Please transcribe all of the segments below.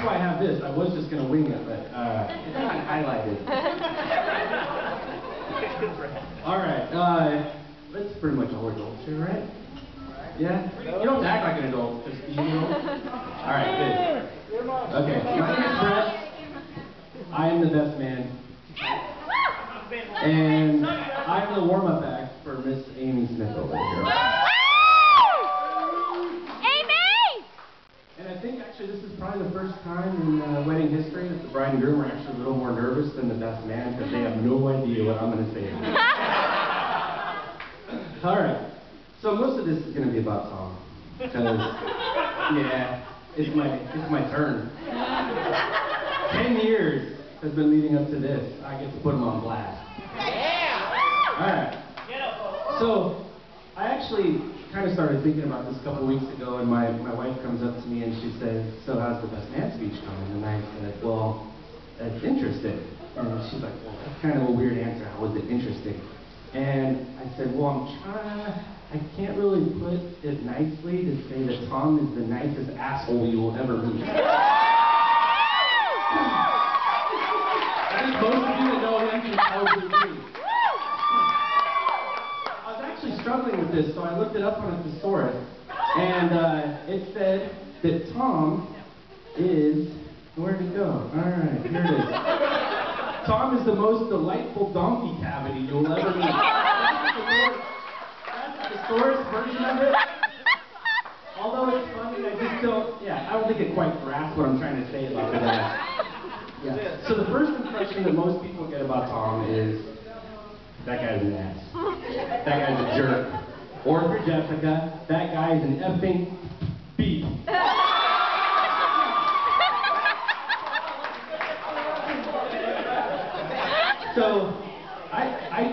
that's why I have this. I was just going to wing it, but it's not highlighted. All right. That's pretty much all adults here, right? Yeah? You don't have to act like an adult. Just be an adult. All right, good. Okay, my name is Brett. I am the best man. And I'm the warm-up act for Miss Amy Smith over here. And I think actually this is probably the first time in wedding history that the bride and groom are actually a little more nervous than the best man because they have no idea what I'm going to say. All right. So most of this is going to be about Tom. Because, yeah, it's my turn. 10 years has been leading up to this. I get to put him on blast. Yeah! All right. So I actually kind of started thinking about this a couple weeks ago, and my wife comes up to me and she says, "So how's the best man speech coming?" And I said, "Well, that's interesting." And she's like, "Well, that's kind of a weird answer. How was it interesting?" And I said, "Well, I can't really put it nicely to say that Tom is the nicest asshole you will ever meet." I think most of you that know him can probably agree. Struggling with this, so I looked it up on a thesaurus, and it said that Tom is, where'd it go? Alright, here it is. Tom is the most delightful donkey cavity you'll ever meet. That's the thesaurus version of it. Although it's funny, I don't think it quite grasps what I'm trying to say about that. Yeah. So the first impression that most people get about Tom is, that guy's an ass. That guy's a jerk. Or if you're Jessica, that guy is an effing beast. So, I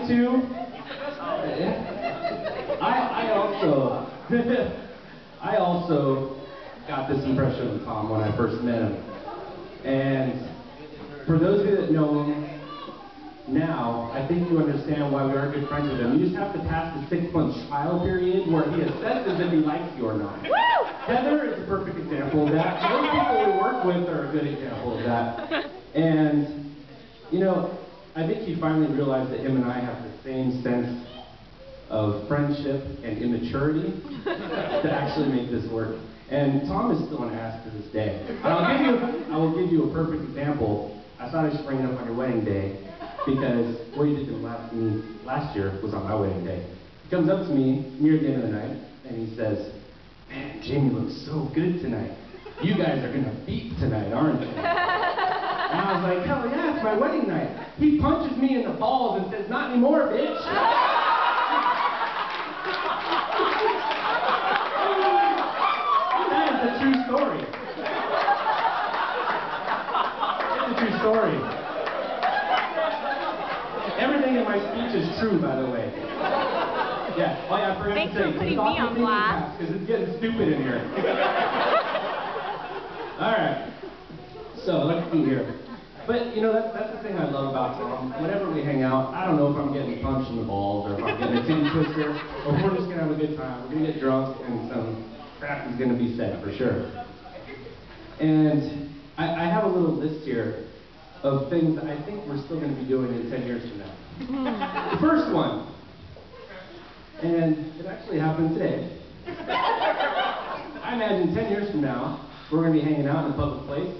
too, I also got this impression of Tom when I first met him. And for those of you that know him, now, I think you understand why we are good friends with him. You just have to pass the 6-month trial period where he assesses if he likes you or not. Heather is a perfect example of that. Most people we work with are a good example of that. And, you know, I think he finally realized that him and I have the same sense of friendship and immaturity to actually make this work. And Tom is still an ass to this day. And I will give you a perfect example. I thought I should bring it up on your wedding day. Because what he did to me last year was on my wedding day. He comes up to me near the end of the night, and he says, "Man, Jamie looks so good tonight. You guys are going to beat tonight, aren't you?" And I was like, "Hell yeah, it's my wedding night." He punches me in the balls and says, "Not anymore, bitch." That is a true story. It's a true story. Everything in my speech is true, by the way. Yeah. Oh yeah, I forgot to say. Thanks for putting me on blast. Because it's getting stupid in here. All right. So let's see here. But you know that's the thing I love about Tom. Whenever we hang out, I don't know if I'm getting punched in the balls or if I'm getting a titty twister, or if we're just gonna have a good time. We're gonna get drunk and some crap is gonna be said for sure. And I have a little list here of things that I think we're still going to be doing in 10 years from now. The first one, and it actually happened today. I imagine 10 years from now, we're going to be hanging out in a public place.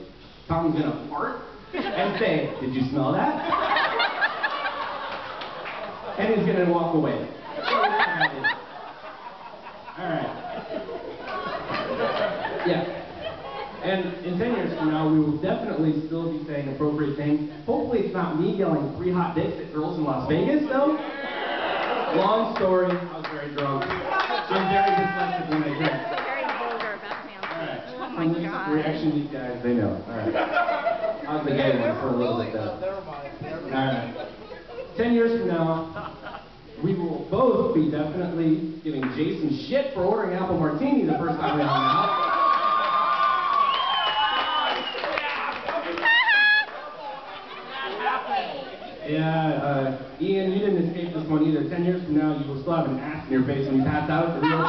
Tom's going to fart and say, "Did you smell that?" And he's going to walk away. All right. Yeah. And in 10 years from now, we will definitely still be saying appropriate things. Hopefully it's not me yelling 3 hot dicks at girls in Las Vegas, though. Long story, I was very drunk. I'm very dyslexic when I drink. Very vulgar, best man. All right. Oh my God. Reaction, these guys, they know. All right. I was the gay one for a little bit, though. All right. 10 years from now, we will both be definitely giving Jason shit for ordering apple martini the first time we hung out. Yeah, Ian, you didn't escape this one either. 10 years from now, you will still have an ass in your face when you pass out at the real tour.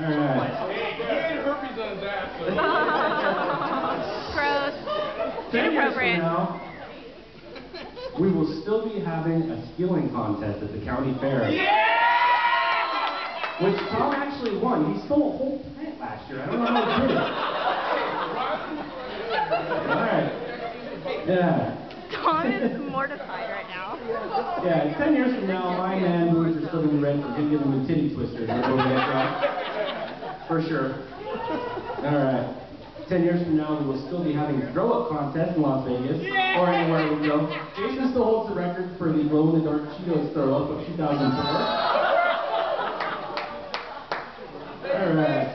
Alright. Hey, he had herpes on his ass. Gross. 10 years from Inappropriate. now, we will still be having a skilling contest at the county fair. Which Tom actually won. He stole a whole plant last year. I don't know how he did it. Alright. Yeah. Tom is mortified right now. Yeah, 10 years from now, my man boobs are still going to be red for giving them a titty twister. You know what I For sure. Alright. 10 years from now, we will still be having a throw-up contest in Las Vegas, or anywhere we go. Jason still holds the record for the glow-in-the-dark Cheetos throw-up of 2004. Alright.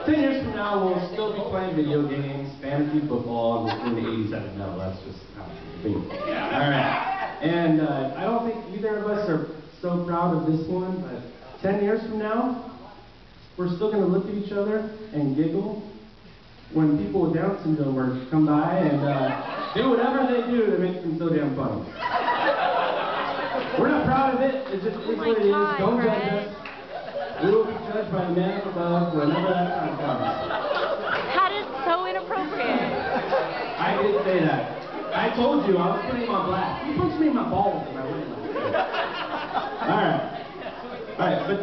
10 years from now, we'll still be playing video games, fantasy football, and listening to 87 metal. That's just how it's been. Alright. And I don't think either of us are so proud of this one, but 10 years from now, we're still going to look at each other and giggle when people with Down syndrome are come by and do whatever they do that makes them so damn funny. We're not proud of it. It just is what it is. Don't judge us. We will be judged by the man above whenever that time comes. That is so inappropriate. I did say that. I told you I was putting him on blast. He punched me in my balls in my wedding last year. Alright, but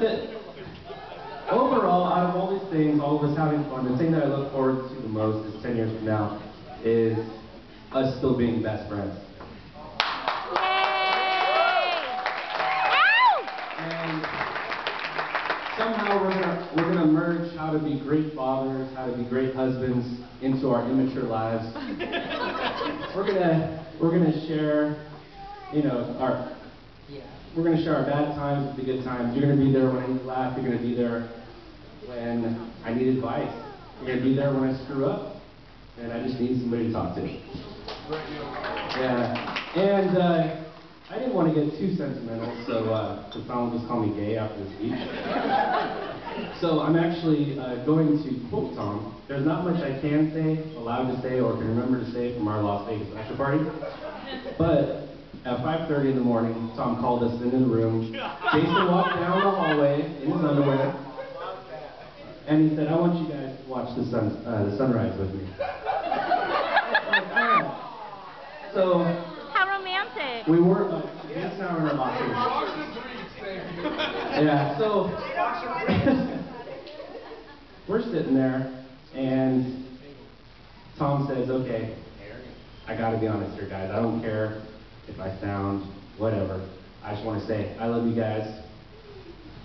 overall, out of all these things, all of us having fun, the thing that I look forward to the most is 10 years from now is us still being best friends. And somehow we're gonna merge how to be great fathers, how to be great husbands into our immature lives. We're gonna share, you know, we're gonna share our bad times with the good times. You're gonna be there when I need to laugh. You're gonna be there when I need advice. You're gonna be there when I screw up, and I just need somebody to talk to. Yeah, and I didn't want to get too sentimental, so Tom will just call me gay after the speech. So I'm actually going to quote Tom. There's not much I can say, allowed to say, or can remember to say from our Las Vegas bachelor party. But at 5:30 in the morning, Tom called us into the room. Jason walked down the hallway in his underwear, and he said, "I want you guys to watch the sunrise with me." So How romantic. we were just now in our locker. Yeah, so we're sitting there, and Tom says, "Okay, I gotta be honest here, guys. I don't care if I sound whatever. I just want to say I love you guys,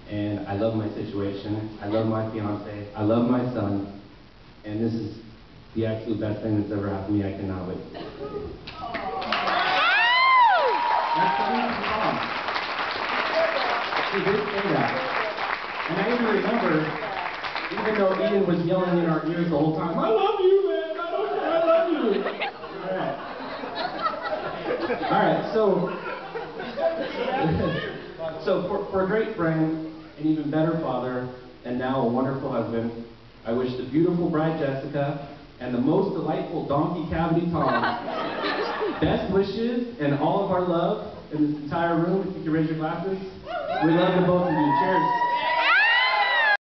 and I love my situation. I love my fiance. I love my son, and this is the absolute best thing that's ever happened to me. I cannot wait." That's coming from Tom. He did say that. And I even remember, even though Ian was yelling in our ears the whole time, "I love you, man. I love you." Alright, so for a great friend, an even better father, and now a wonderful husband, I wish the beautiful bride Jessica and the most delightful donkey cavity Tom best wishes and all of our love in this entire room. If you could raise your glasses. We love the both of you. Cheers.